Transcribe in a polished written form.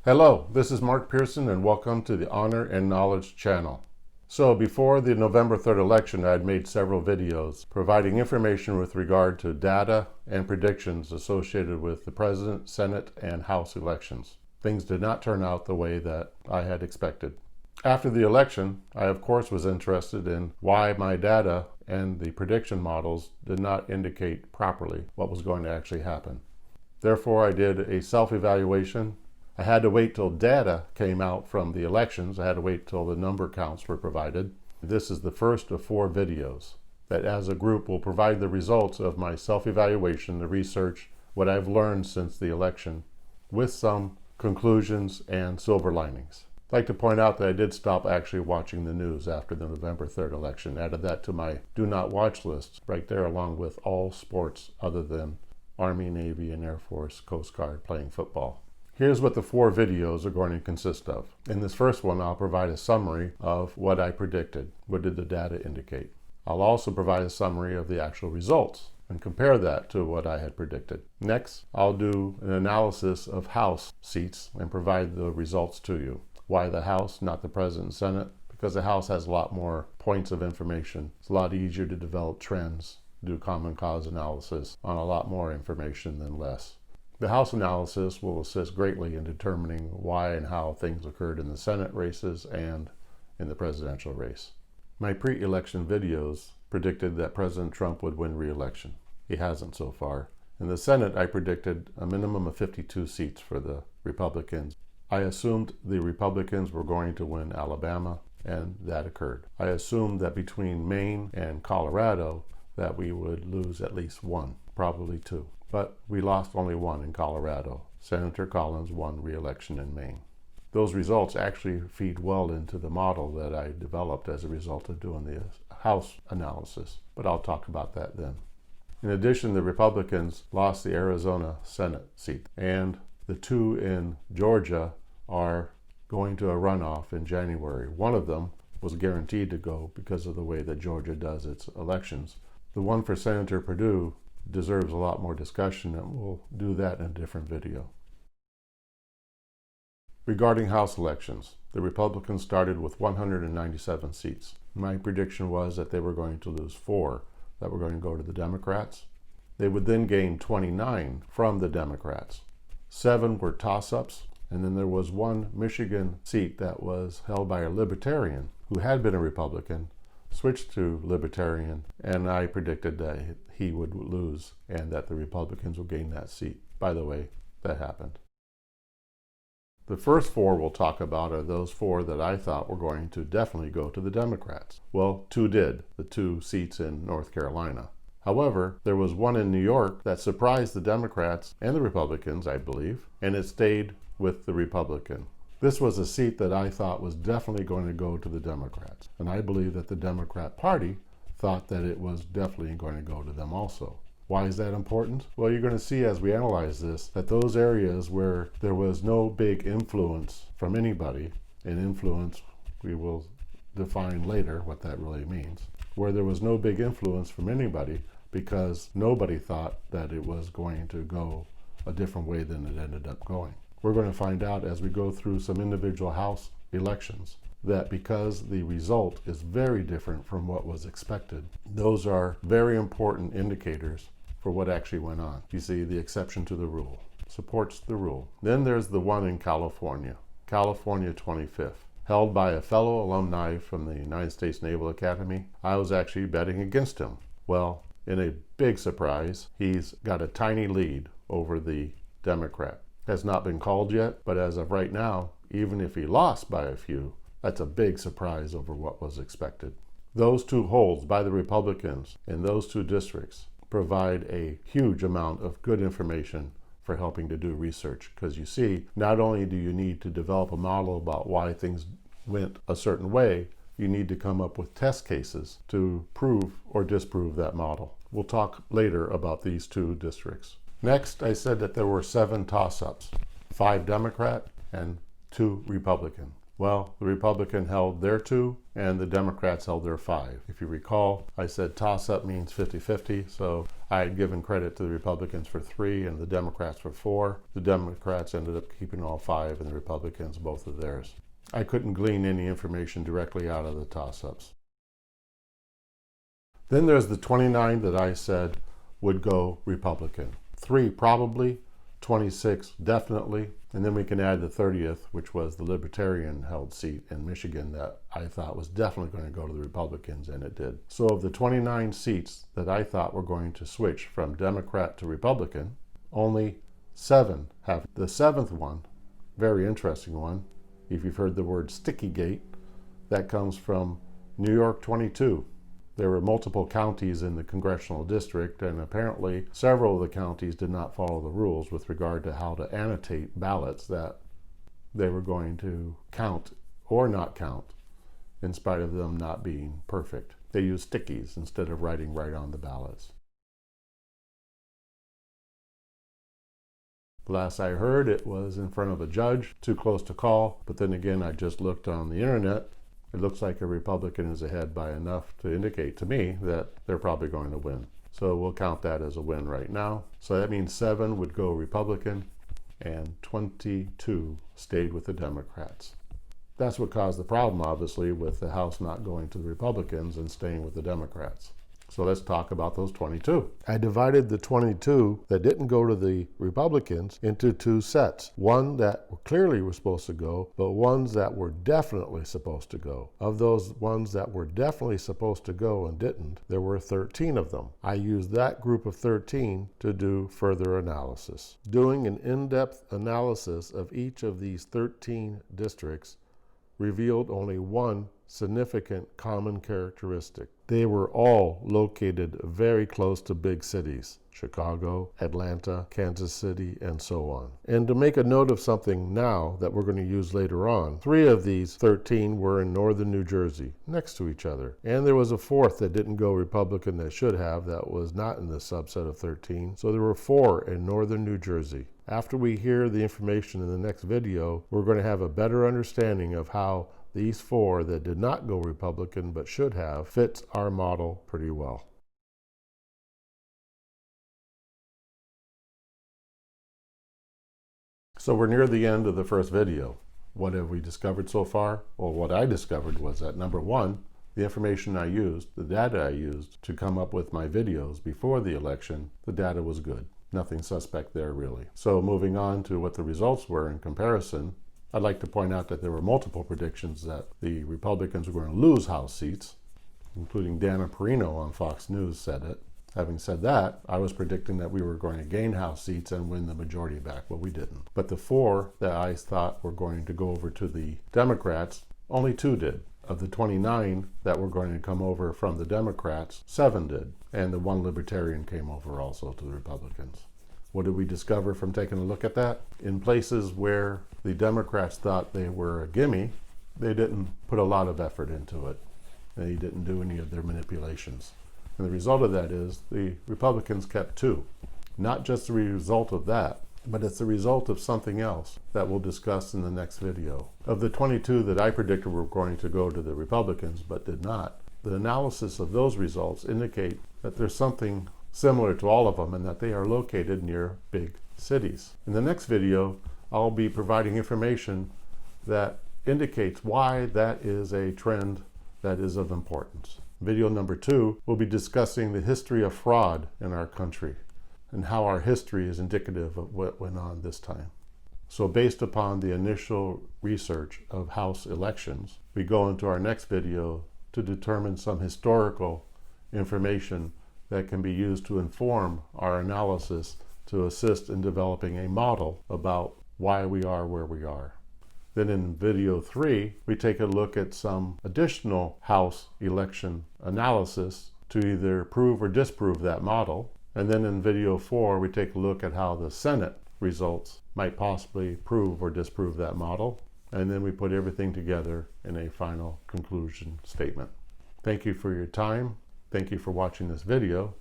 Hello, this is Mark Pearson and welcome to the Honor and Knowledge channel. So before the November 3rd election, I had made several videos providing information with regard to data and predictions associated with the President, Senate, and House elections. Things did not turn out the way that I had expected. After the election, I of course was interested in why my data and the prediction models did not indicate properly what was going to actually happen. Therefore, I did a self-evaluation. I had to wait till data came out from the elections. I had to wait till the number counts were provided. This is the first of 4 videos that as a group will provide the results of my self-evaluation, the research, what I've learned since the election, with some conclusions and silver linings. I'd like to point out that I did stop actually watching the news after the November 3rd election. Added that to my do not watch list right there, along with all sports other than Army, Navy, and Air Force, Coast Guard playing football. Here's what the 4 videos are going to consist of. In this first one, I'll provide a summary of what I predicted. What did the data indicate? I'll also provide a summary of the actual results and compare that to what I had predicted. Next, I'll do an analysis of House seats and provide the results to you. Why the House, not the President and Senate? Because the House has a lot more points of information. It's a lot easier to develop trends, do common cause analysis on a lot more information than less. The House analysis will assist greatly in determining why and how things occurred in the Senate races and in the presidential race. My pre-election videos predicted that President Trump would win re-election. He hasn't so far. In the Senate, I predicted a minimum of 52 seats for the Republicans. I assumed the Republicans were going to win Alabama, and that occurred. I assumed that between Maine and Colorado that we would lose at least 1, probably 2. But we lost only 1 in Colorado. Senator Collins won re-election in Maine. Those results actually feed well into the model that I developed as a result of doing the House analysis, but I'll talk about that then. In addition, the Republicans lost the Arizona Senate seat, and the 2 in Georgia are going to a runoff in January. One of them was guaranteed to go because of the way that Georgia does its elections. The one for Senator Perdue deserves a lot more discussion, and we'll do that in a different video. Regarding House elections, the Republicans started with 197 seats. My prediction was that they were going to lose 4 that were going to go to the Democrats. They would then gain 29 from the Democrats. 7 were toss-ups, and then there was 1 Michigan seat that was held by a Libertarian who had been a Republican, switched to Libertarian, and I predicted that he would lose and that the Republicans would gain that seat. By the way, that happened. The first 4 we'll talk about are those 4 that I thought were going to definitely go to the Democrats. Well, 2 did, the 2 seats in North Carolina. However, there was 1 in New York that surprised the Democrats and the Republicans, I believe, and it stayed with the Republican. This was a seat that I thought was definitely going to go to the Democrats, and I believe that the Democrat Party thought that it was definitely going to go to them also. Why is that important? Well, you're going to see as we analyze this that those areas where there was no big influence from anybody, and influence we will define later what that really means, where there was no big influence from anybody because nobody thought that it was going to go a different way than it ended up going. We're going to find out as we go through some individual House elections that because the result is very different from what was expected, those are very important indicators for what actually went on. You see, the exception to the rule supports the rule. Then there's the one in California, California 25th, held by a fellow alumni from the United States Naval Academy. I was actually betting against him. Well, in a big surprise, he's got a tiny lead over the Democrat. Has not been called yet, but as of right now, even if he lost by a few, that's a big surprise over what was expected. Those 2 holds by the Republicans in those 2 districts provide a huge amount of good information for helping to do research, because you see, not only do you need to develop a model about why things went a certain way, you need to come up with test cases to prove or disprove that model. We'll talk later about these 2 districts. Next, I said that there were 7 toss-ups, 5 Democrat and 2 Republican. Well, the Republican held their 2 and the Democrats held their 5. If you recall, I said toss-up means 50-50, so I had given credit to the Republicans for 3 and the Democrats for 4. The Democrats ended up keeping all 5 and the Republicans both of theirs. I couldn't glean any information directly out of the toss-ups. Then there's the 29 that I said would go Republican. 3 probably, 26 definitely, and then we can add the 30th, which was the Libertarian-held seat in Michigan that I thought was definitely going to go to the Republicans, and it did. So of the 29 seats that I thought were going to switch from Democrat to Republican, only 7 have. The 7th one, very interesting one, if you've heard the word sticky gate, that comes from New York 22. There were multiple counties in the congressional district, and apparently several of the counties did not follow the rules with regard to how to annotate ballots that they were going to count or not count, in spite of them not being perfect. They used stickies instead of writing right on the ballots. Last I heard, it was in front of a judge, too close to call, but then again, I just looked on the internet. It looks like a Republican is ahead by enough to indicate to me that they're probably going to win. So we'll count that as a win right now. So that means 7 would go Republican and 22 stayed with the Democrats. That's what caused the problem, obviously, with the House not going to the Republicans and staying with the Democrats. So let's talk about those 22. I divided the 22 that didn't go to the Republicans into 2 sets. One that clearly were supposed to go, but ones that were definitely supposed to go. Of those ones that were definitely supposed to go and didn't, there were 13 of them. I used that group of 13 to do further analysis. Doing an in-depth analysis of each of these 13 districts revealed only one significant common characteristic. They were all located very close to big cities, Chicago, Atlanta, Kansas City, and so on. And to make a note of something now that we're going to use later on, 3 of these 13 were in northern New Jersey, next to each other. And there was a 4th that didn't go Republican that should have, that was not in the subset of 13. So there were 4 in northern New Jersey. After we hear the information in the next video, we're going to have a better understanding of how these 4 that did not go Republican but should have fits our model pretty well. So we're near the end of the first video. What have we discovered so far? Well, what I discovered was that number 1, the information I used, the data I used to come up with my videos before the election, the data was good. Nothing suspect there really. So moving on to what the results were in comparison, I'd like to point out that there were multiple predictions that the Republicans were going to lose House seats, including Dana Perino on Fox News said it. Having said that, I was predicting that we were going to gain House seats and win the majority back. Well, we didn't. But the 4 that I thought were going to go over to the Democrats, only 2 did. Of the 29 that were going to come over from the Democrats, 7 did. And the 1 Libertarian came over also to the Republicans. What did we discover from taking a look at that? In places where the Democrats thought they were a gimme, they didn't put a lot of effort into it. They didn't do any of their manipulations. And the result of that is the Republicans kept 2. Not just the result of that, but it's the result of something else that we'll discuss in the next video. Of the 22 that I predicted were going to go to the Republicans but did not, the analysis of those results indicate that there's something similar to all of them and that they are located near big cities. In the next video, I'll be providing information that indicates why that is a trend that is of importance. Video number 2, we'll be discussing the history of fraud in our country and how our history is indicative of what went on this time. So based upon the initial research of House elections, we go into our next video to determine some historical information that can be used to inform our analysis to assist in developing a model about why we are where we are. Then in video 3, we take a look at some additional House election analysis to either prove or disprove that model. And then in video 4, we take a look at how the Senate results might possibly prove or disprove that model. And then we put everything together in a final conclusion statement. Thank you for your time. Thank you for watching this video.